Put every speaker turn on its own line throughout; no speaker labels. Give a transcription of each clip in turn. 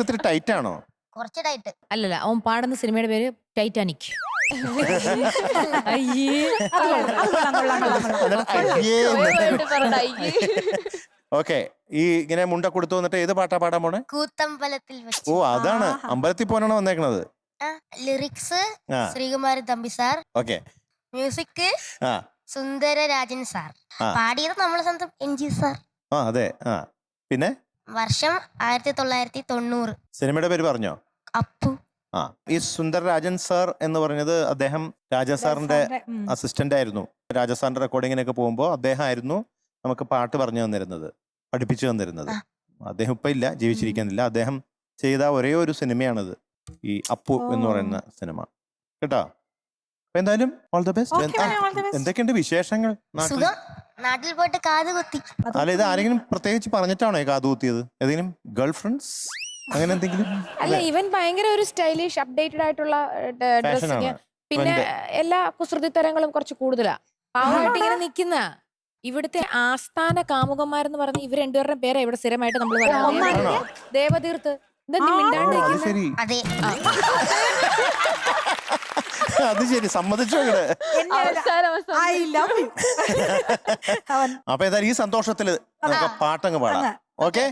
ഇത്തിരി ടൈറ്റ് ആണോ?
കുറച്ച് ടൈറ്റ്.
അല്ലല്ല, അവൻ പാടുന്ന സിനിമയുടെ പേര് ടൈറ്റാനിക്. അയ്യേ,
ഓക്കെ. ഈ ഇങ്ങനെ മുണ്ട കൊടുത്തു വന്നിട്ട് ഏത് പാട്ടാ പാടാൻ പോണേ?
കൂത്തമ്പലത്തിൽ വെച്ച്.
ഓ, അതാണ് അമ്പലത്തിൽ പോകാനാണ് വന്നേക്കണത്.
Lyrics Sreekumaran Thampi sir.
Okay.
Music Sundararajan sir. പാടിയത് നമ്മളെ സ്വന്തം NG സാർ.
അതെ. പിന്നെ
വർഷം 1990.
സിനിമയുടെ പേര് പറഞ്ഞോ?
അപ്പു.
ഈ സുന്ദരരാജൻ സാർ എന്ന് പറഞ്ഞത് അദ്ദേഹം രാജാ സാറിന്റെ അസിസ്റ്റന്റ് ആയിരുന്നു. രാജാ സാറിന്റെ റെക്കോർഡിങ്ങിനൊക്കെ പോകുമ്പോൾ അദ്ദേഹം ആയിരുന്നു നമുക്ക് പാട്ട് പറഞ്ഞു തന്നിരുന്നത്, പഠിപ്പിച്ചു തന്നിരുന്നത്. അദ്ദേഹം ഇപ്പൊ ഇല്ല, ജീവിച്ചിരിക്കുന്നില്ല. അദ്ദേഹം ചെയ്ത ഒരേ ഒരു സിനിമയാണിത്, ഈ അപ്പു എന്ന് പറയുന്ന സിനിമ. കേട്ടോ? അപ്പൊ എന്തായാലും ഓൾ ദ ബെസ്റ്റ്. എന്തൊക്കെയുണ്ട് വിശേഷങ്ങൾ?
നാട്ടിൽ പോയിട്ട് കാത് കുത്തി.
അല്ല, ഇത് ആരെങ്കിലും പ്രത്യേകിച്ച് പറഞ്ഞിട്ടാണോ ഈ കാത് കുത്തിയത്? ഏതെങ്കിലും ഗേൾ ഫ്രണ്ട്സ് അങ്ങനെ എന്തെങ്കിലും?
അല്ല, ഇവൻ ഭയങ്കര ഒരു സ്റ്റൈലിഷ് അപ്ഡേറ്റഡ് ആയിട്ടുള്ള ഡ്രസ്സിങ്, പിന്നെ എല്ലാ കുസൃതിത്തരങ്ങളും കുറച്ച് കൂടുതലാ. പാവമായിട്ട് ഇങ്ങനെ നിക്കുന്ന ഇവിടുത്തെ ആസ്ഥാന കാമുകന്മാരെന്ന് പറഞ്ഞ് ഇവർ രണ്ടുപേരുടെ പേരാ ഇവിടെ സ്ഥിരമായിട്ട് നമ്മൾ പറയുന്നത്. ദേവതീർത്ത്.
അതെ.
അത് ശരി, സമ്മതിച്ചു. അപ്പൊ ഏതായാലും ഈ സന്തോഷത്തില് നമുക്ക് പാട്ടങ്ങ് പാടാം. Okay,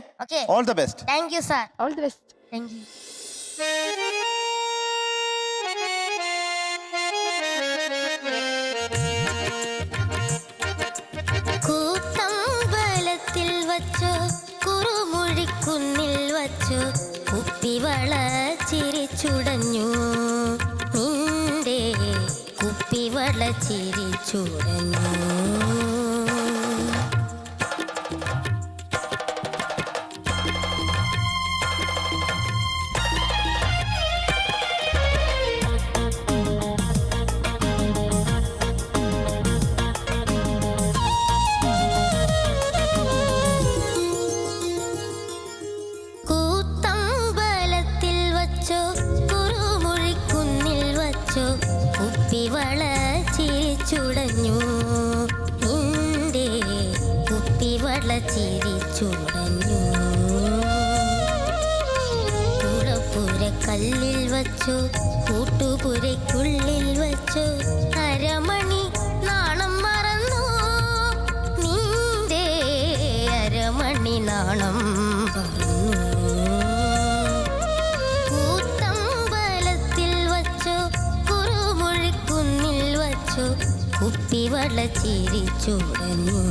all the best.
Thank you sir.
All the best.
Thank you. കൂത്തമ്പലത്തിൽ വച്ചോ കുറുമുഴിക്കുന്നിൽ വച്ചോ കുപ്പിവള ചിരിച്ചുടഞ്ഞു നിന്റെ കുപ്പിവള ചിരിച്ചുടഞ്ഞു. കുപ്പിവള ചിരിച്ചുടഞ്ഞു നിന്റെ കുപ്പിവള ചിരിച്ചുടഞ്ഞു. പുറപ്പുര കല്ലിൽ വച്ചോ കൂട്ടുപുരയ്ക്കുള്ളിൽ വച്ചോ അരമണി നാണം മറന്നു നിന്റെ അരമണി നാണം മറന്നു. കുപ്പിവള ചിരിച്ചുടഞ്ഞു.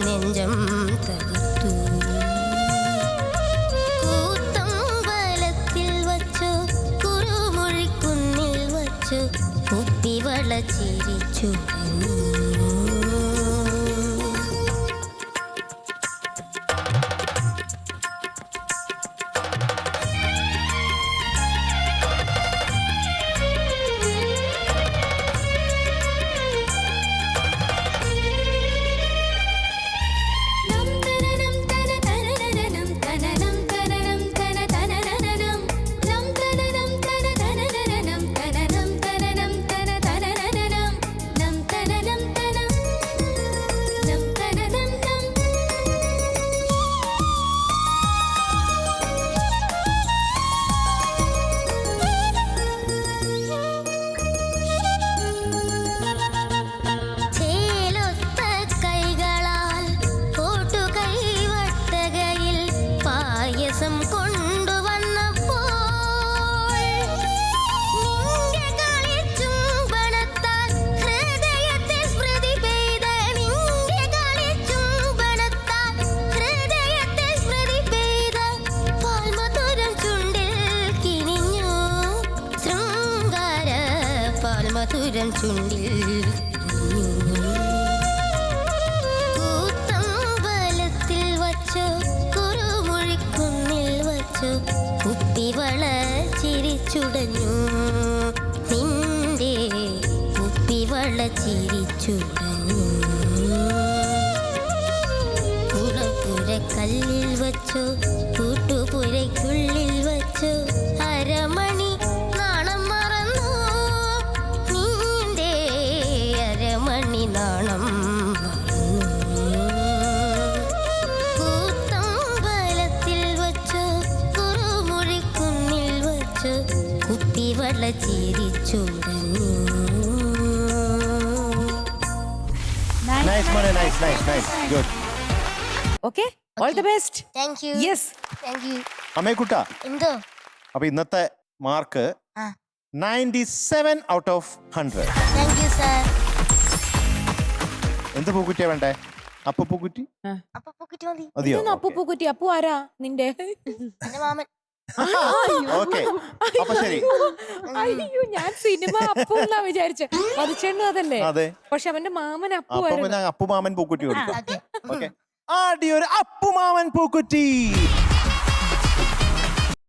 നെഞ്ചം തകർത്തു. കൂത്തമ്പലത്തിൽ വച്ചോ കുറുമുഴിക്കുന്നിൽ വച്ചോ കുപ്പിവള ചിരിച്ചുടഞ്ഞു. മധുരം ചുണ്ടിൽ കൂത്തമ്പലത്തിൽ വച്ചോ കുറുമുഴിക്കുന്നിൽ വച്ചോ കുപ്പിവള ചിരിച്ചുടഞ്ഞു നിന്റെ കുപ്പിവള ചിരിച്ചുടഞ്ഞു കല്ലിൽ വച്ചോ കൂട്ടുപുരയ്ക്കുള്ളിൽ വച്ചോ അരമണി നാണം മറന്നു നീന്റെ അരമണി നാണം കൂത്തമ്പലത്തിൽ വച്ചോ കുറുമുഴിക്കുന്നിൽ വച്ചോ കുപ്പിവള ചിരിച്ചുടഞ്ഞു.
നൈസ് മോനെ, nice nice nice, good.
Okay, all the best.
Thank you.
Yes,
thank you.
അമ്മേക്കുട്ട,
എന്തോ
അപ്പൊ ഇന്നത്തെ mark 97 out of 100.
Thank you sir.
എന്ത് പൂക്കുറ്റിയാ വേണ്ടേ? അപ്പു പൂക്കുറ്റി
അപ്പൊ പൂക്കിട്ട് മതി.
മതിയോ?
അപ്പു പൂക്കുറ്റി. അപ്പു ആരാ നിന്റെ?
എന്റെ മാമൻ.
ഓക്കെ, അപ്പൊ ശരി.
അയ്യോ, ഞാൻ സിനിമ അപ്പു എന്നാ വിചാരിച്ച. മതിച്ചെണ്ണു അതല്ലേ?
അതെ,
പക്ഷെ അവന്റെ മാമൻ അപ്പു
അപ്പൊ
ആയിരുന്നു.
പിന്നെ അപ്പു മാമൻ പൂക്കുറ്റി കൊടുക്കും.
ഓക്കെ.
ഓക്കെ, ആടിയൊരു അപ്പു മാമൻ പൂക്കുറ്റി.